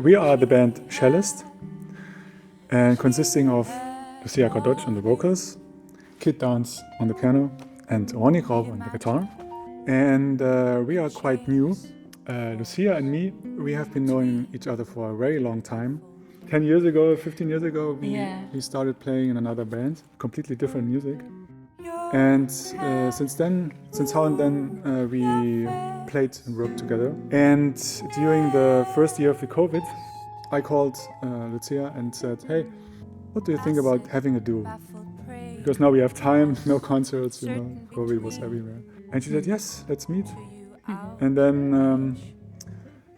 We are the band Celest, and consisting of Lucia Cadotsch on the vocals, Kid Dance on the piano, and Ronny Graupe on the guitar. And we are quite new. Lucia and me, we have been knowing each other for a very long time. 10 years ago, 15 years ago, we started playing in another band, completely different music. And since how and then, we played and worked together. And during the first year of the COVID, I called Lucia and said, hey, what do you think about having a duo? Because now we have time, no concerts, COVID was everywhere. And she said, yes, let's meet. And then,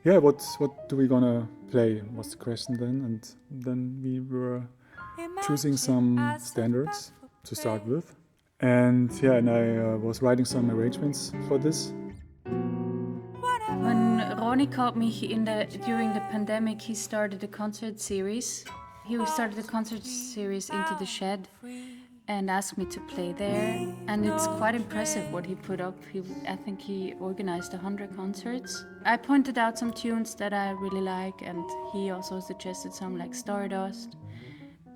what do we gonna play was the question then. And then we were choosing some standards to start with. And I was writing some arrangements for this. When Ronny called me during the pandemic, he started a concert series. He started a concert series Into the Shed and asked me to play there. And it's quite impressive what he put up. I think he organized 100 concerts. I pointed out some tunes that I really like, and he also suggested some like Stardust.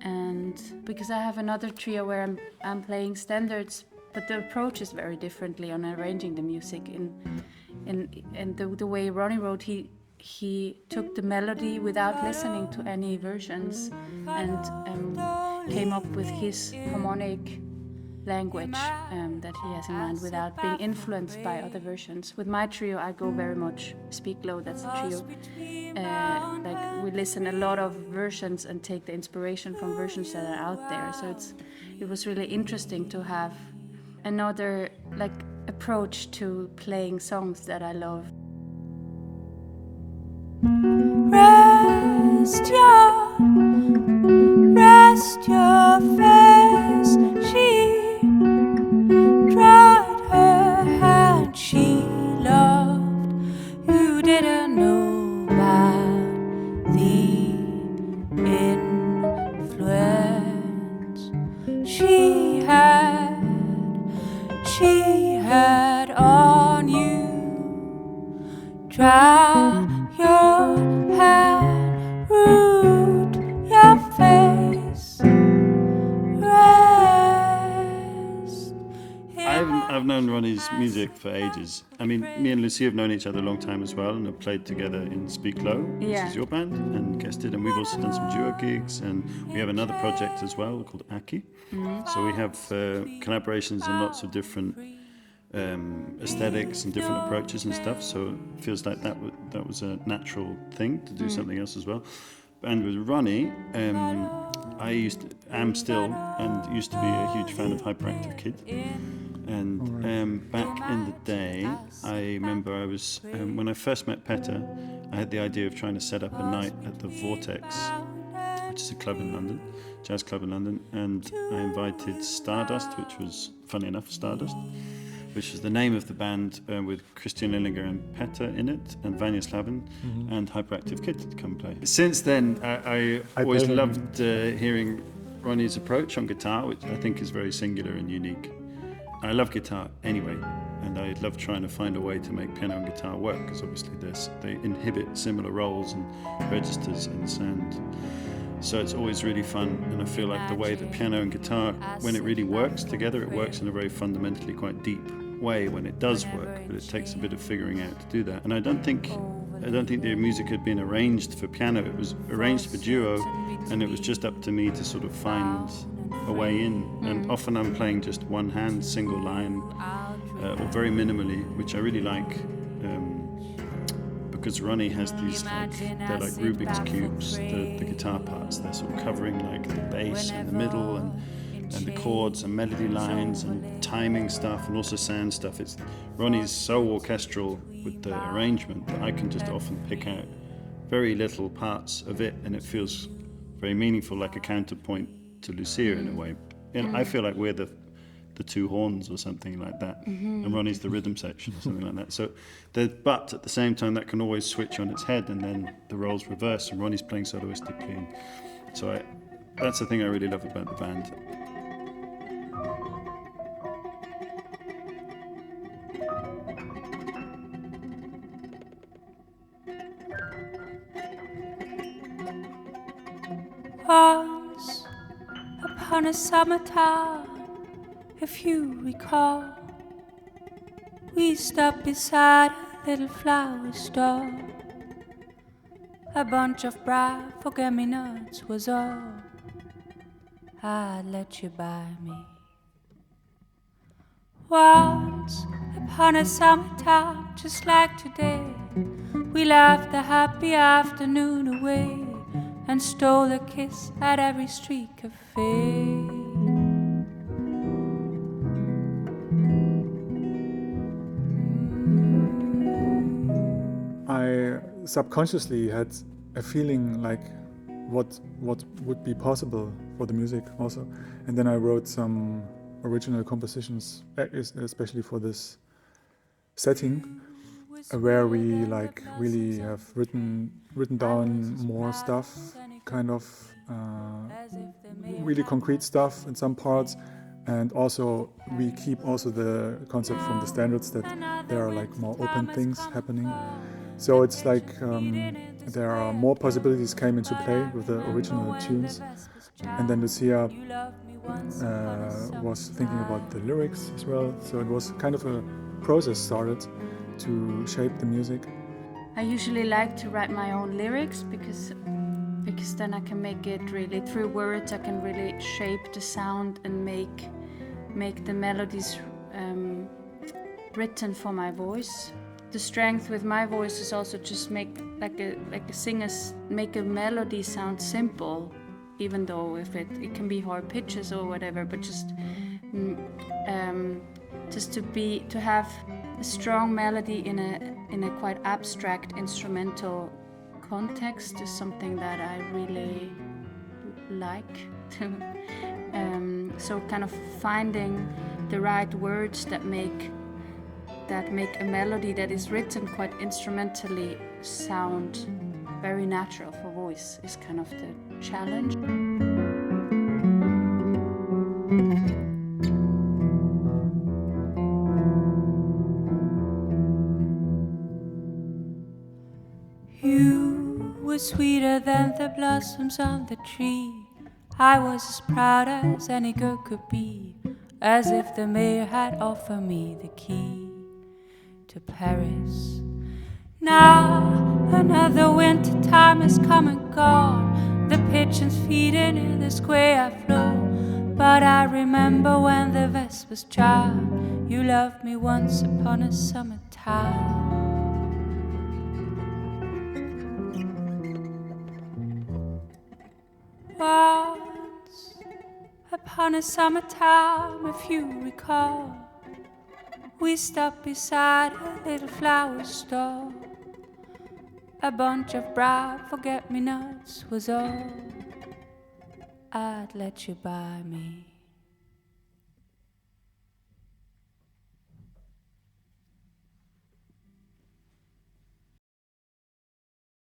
And because I have another trio where I'm playing standards, but the approach is very differently on arranging the music. And the way Ronny wrote, he took the melody without listening to any versions and came up with his harmonic language that he has in mind without being influenced by other versions. With my trio, I go very much speak low, that's the trio. We listen a lot of versions and take the inspiration from versions that are out there. So it was really interesting to have another approach to playing songs that I love. Rest your face. She tried her hand, she loved. You didn't know about the influence she had on you. Dry your hand, root your face. Rest. I've known Ronny's music for ages. I mean, me and Lucia have known each other a long time as well, and have played together in Speak Low, which is your band, and guested. And we've also done some duo gigs, and we have another project as well called Aki. So we have collaborations in lots of different aesthetics and different approaches and stuff. So it feels like that was a natural thing to do something else as well. And with Ronny, I am still and used to be a huge fan of Hyperactive Kid. And back in the day, I remember I was when I first met Petter, I had the idea of trying to set up a night at the Vortex, which is a club in London, jazz club in London, and I invited Stardust, which was, funny enough, Stardust, which was the name of the band with Christian Lillinger and Petter in it, and Vanya Slaven, and Hyperactive Kid to come play. Since then, I always loved hearing Ronny's approach on guitar, which I think is very singular and unique. I love guitar anyway, and I love trying to find a way to make piano and guitar work, because obviously they inhibit similar roles and registers in sound. So it's always really fun, and I feel like the way that piano and guitar, when it really works together, it works in a very fundamentally quite deep way when it does work, but it takes a bit of figuring out to do that. And I don't think the music had been arranged for piano. It was arranged for duo, and it was just up to me to sort of find a way in. And often I'm playing just one hand, single line, or very minimally, which I really like, because Ronny has these they're like Rubik's cubes, the guitar parts. They're sort of covering like the bass and the middle and the chords and melody lines and timing stuff and also sound stuff. Ronny's so orchestral with the arrangement that I can just often pick out very little parts of it, and it feels very meaningful, like a counterpoint to Lucia in a way. And I feel like we're the two horns or something like that, and Ronny's the rhythm section or something like that. So, but at the same time, that can always switch on its head, and then the roles reverse, and Ronny's playing soloistically. And so that's the thing I really love about the band. Once upon a summertime, if you recall, we stopped beside a little flower store. A bunch of bright forget-me-nots was all I'd let you buy me. Once upon a summertime, just like today, we laughed the happy afternoon away and stole a kiss at every street cafe. I subconsciously had a feeling like what would be possible for the music also, and then I wrote some original compositions, especially for this setting, where we like really have written down more stuff, kind of really concrete stuff in some parts, and also we keep also the concept from the standards that there are like more open things happening. So it's like there are more possibilities came into play with the original tunes, and then Lucia was thinking about the lyrics as well. So it was kind of a process started to shape the music. I usually like to write my own lyrics because then I can make it really, through words I can really shape the sound and make the melodies written for my voice. The strength with my voice is also just make make a melody sound simple, even though if it can be hard pitches or whatever, but just to have a strong melody in a quite abstract instrumental context is something that I really like. So kind of finding the right words that make a melody that is written quite instrumentally sound very natural for voice is kind of the challenge. You were sweeter than the blossoms on the tree. I was as proud as any girl could be, as if the mayor had offered me the key to Paris. Now another winter time has come and gone. The pigeons feeding in the square floor. But I remember when the vespers chime. You loved me once upon a summertime. Once upon a summertime, if you recall, we stopped beside a little flower store. A bunch of bright forget-me-nots was all I'd let you buy me.